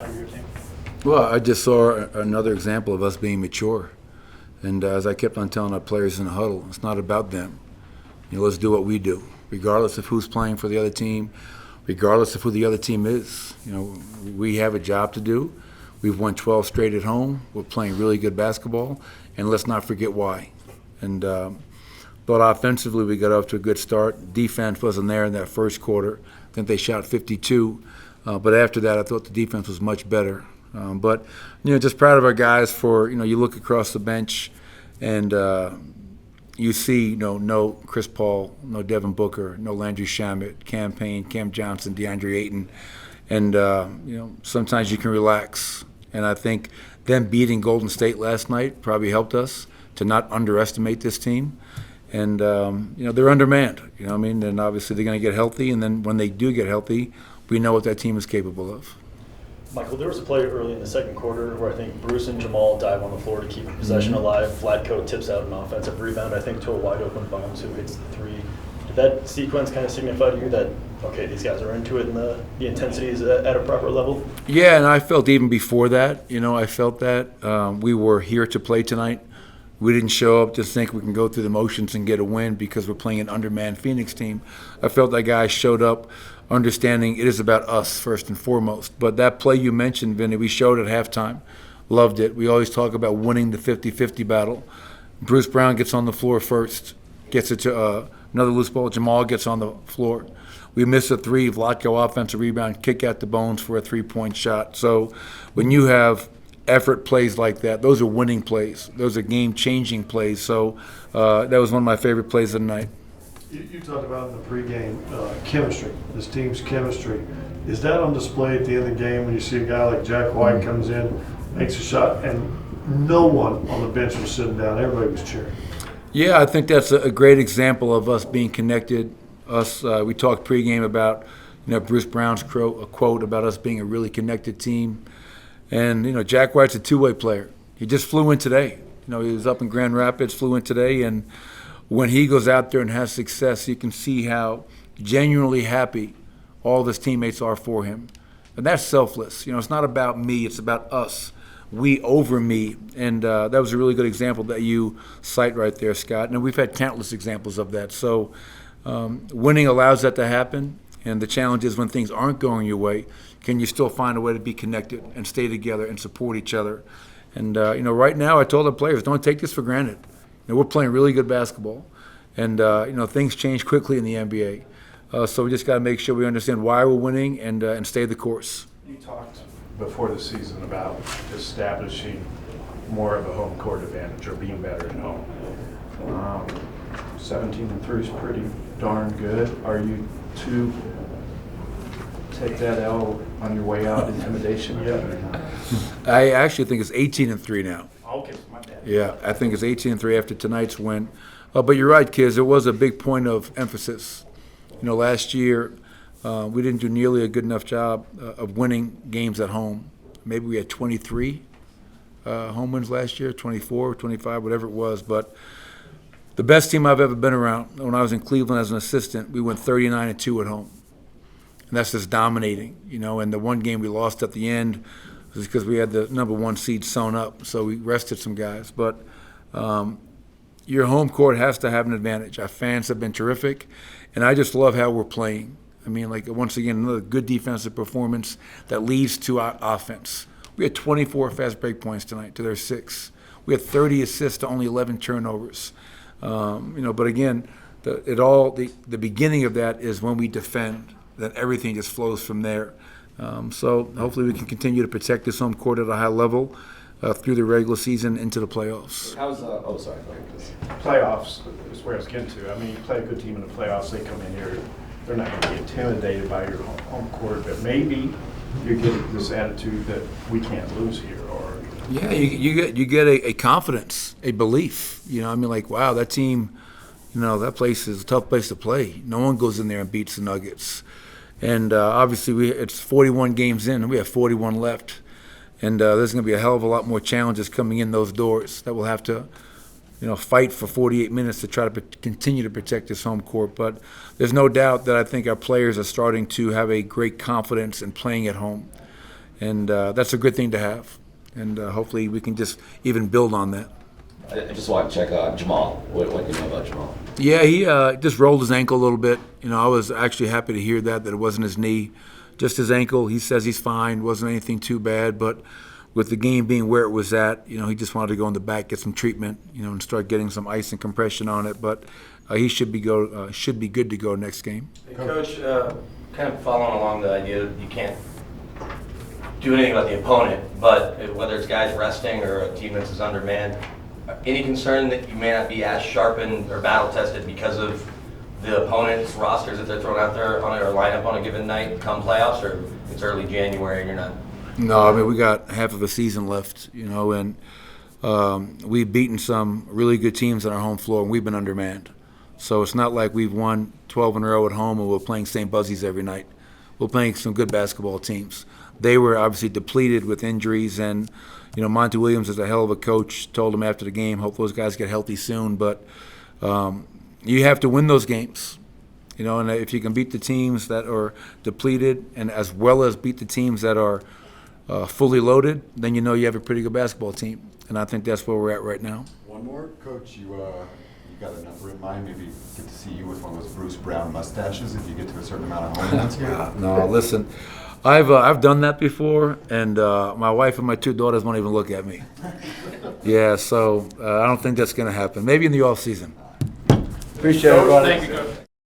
Your team? Well, I just saw another example of us being mature. And as I kept on telling our players in the huddle, it's not about them. Let's do what we do, regardless of who's playing for the other team, regardless of who the other team is. We have a job to do. We've won 12 straight at home. We're playing really good basketball, and let's not forget why. And but offensively, we got off to a good start. Defense wasn't there in that first quarter. I think they shot 52. But after that, I thought the defense was much better. But just proud of our guys for, you look across the bench and you see, no Chris Paul, no Devin Booker, no Landry Shamet, Cam Payne, Cam Johnson, DeAndre Ayton. And, sometimes you can relax. And I think them beating Golden State last night probably helped us to not underestimate this team. And, they're undermanned, and obviously they're going to get healthy. And then when they do get healthy, we know what that team is capable of. Michael, there was a play early in the second quarter where I think Bruce and Jamal dive on the floor to keep possession alive. Vlatko tips out an offensive rebound, I think, to a wide-open Bones who hits the three. Did that sequence kind of signify to you that, okay, these guys are into it and the intensity is at a proper level? Yeah, and I felt even before that, I felt that. We were here to play tonight. We didn't show up to think we can go through the motions and get a win because we're playing an undermanned Phoenix team. I felt that guys showed up understanding it is about us first and foremost. But that play you mentioned, Vinny, we showed at halftime. Loved it. We always talk about winning the 50-50 battle. Bruce Brown gets on the floor first, gets it to another loose ball. Jamal gets on the floor. We miss a three, Vlatko offensive rebound, kick out the Bones for a three-point shot. So when you have effort plays like that, those are winning plays. Those are game-changing plays. So that was one of my favorite plays of the night. You talked about in the pregame chemistry, this team's chemistry. Is that on display at the end of the game when you see a guy like Jack White comes in, makes a shot, and no one on the bench was sitting down, everybody was cheering? Yeah, I think that's a great example of us being connected. We talked pregame about Bruce Brown's quote about us being a really connected team. And, Jack White's a two-way player. He just flew in today. He was up in Grand Rapids, flew in today, and when he goes out there and has success, you can see how genuinely happy all of his teammates are for him. And that's selfless. It's not about me, it's about us. We over me. And that was a really good example that you cite right there, Scott. And we've had countless examples of that. So winning allows that to happen. And the challenge is when things aren't going your way, can you still find a way to be connected and stay together and support each other? And, right now I told the players, don't take this for granted. We're playing really good basketball. And, things change quickly in the NBA. So we just got to make sure we understand why we're winning and stay the course. You talked before the season about establishing more of a home court advantage or being better at home. 17-3 is pretty darn good. Are you to take that L on your way out, intimidation yet or not? I actually think it's 18-3 now. Okay, my bad. Yeah, I think it's 18-3 after tonight's win. But you're right, kids. It was a big point of emphasis. Last year we didn't do nearly a good enough job of winning games at home. Maybe we had 23 home wins last year, 24, 25, whatever it was. But the best team I've ever been around, when I was in Cleveland as an assistant, we went 39-2 at home. And that's just dominating, And the one game we lost at the end was because we had the number one seed sewn up, so we rested some guys. But your home court has to have an advantage. Our fans have been terrific, and I just love how we're playing. Once again, another good defensive performance that leads to our offense. We had 24 fast break points tonight to their 6. We had 30 assists to only 11 turnovers. But again, the beginning of that is when we defend. Then everything just flows from there. So hopefully we can continue to protect this home court at a high level through the regular season into the playoffs. Playoffs is where I was getting to. You play a good team in the playoffs, they come in here, they're not going to be intimidated by your home court, but maybe you get this attitude that we can't lose here. Yeah, you get a confidence, a belief. Wow, that team, that place is a tough place to play. No one goes in there and beats the Nuggets. And obviously it's 41 games in, and we have 41 left. And there's going to be a hell of a lot more challenges coming in those doors that we'll have to, fight for 48 minutes to try to continue to protect this home court. But there's no doubt that I think our players are starting to have a great confidence in playing at home. And that's a good thing to have. And hopefully we can just even build on that. I just want to check on Jamal. What do you know about Jamal? Yeah, he just rolled his ankle a little bit. I was actually happy to hear that it wasn't his knee, just his ankle. He says he's fine, wasn't anything too bad, but with the game being where it was at, he just wanted to go in the back, get some treatment, and start getting some ice and compression on it. But he should be good to go next game. Hey, Coach, kind of following along the idea that you can't do anything about the opponent, but whether it's guys resting or a team that's undermanned, any concern that you may not be as sharpened or battle tested because of the opponent's rosters that they're throwing out there on their lineup on a given night come playoffs, or it's early January and you're not? No, I mean, we got half of a season left, and we've beaten some really good teams on our home floor, and we've been undermanned. So it's not like we've won 12 in a row at home and we're playing St. Buzzies every night. We're playing some good basketball teams. They were obviously depleted with injuries, and Monty Williams is a hell of a coach. Told him after the game, hope those guys get healthy soon. But you have to win those games, and if you can beat the teams that are depleted, and as well as beat the teams that are fully loaded, then you have a pretty good basketball team. And I think that's where we're at right now. One more, Coach. You got a number in mind? Maybe get to see you with one of those Bruce Brown mustaches if you get to a certain amount of home runs here. No, listen. I've done that before, and my wife and my 2 daughters won't even look at me. Yeah, so I don't think that's going to happen. Maybe in the off season. Appreciate it, everybody. Thank you, Coach.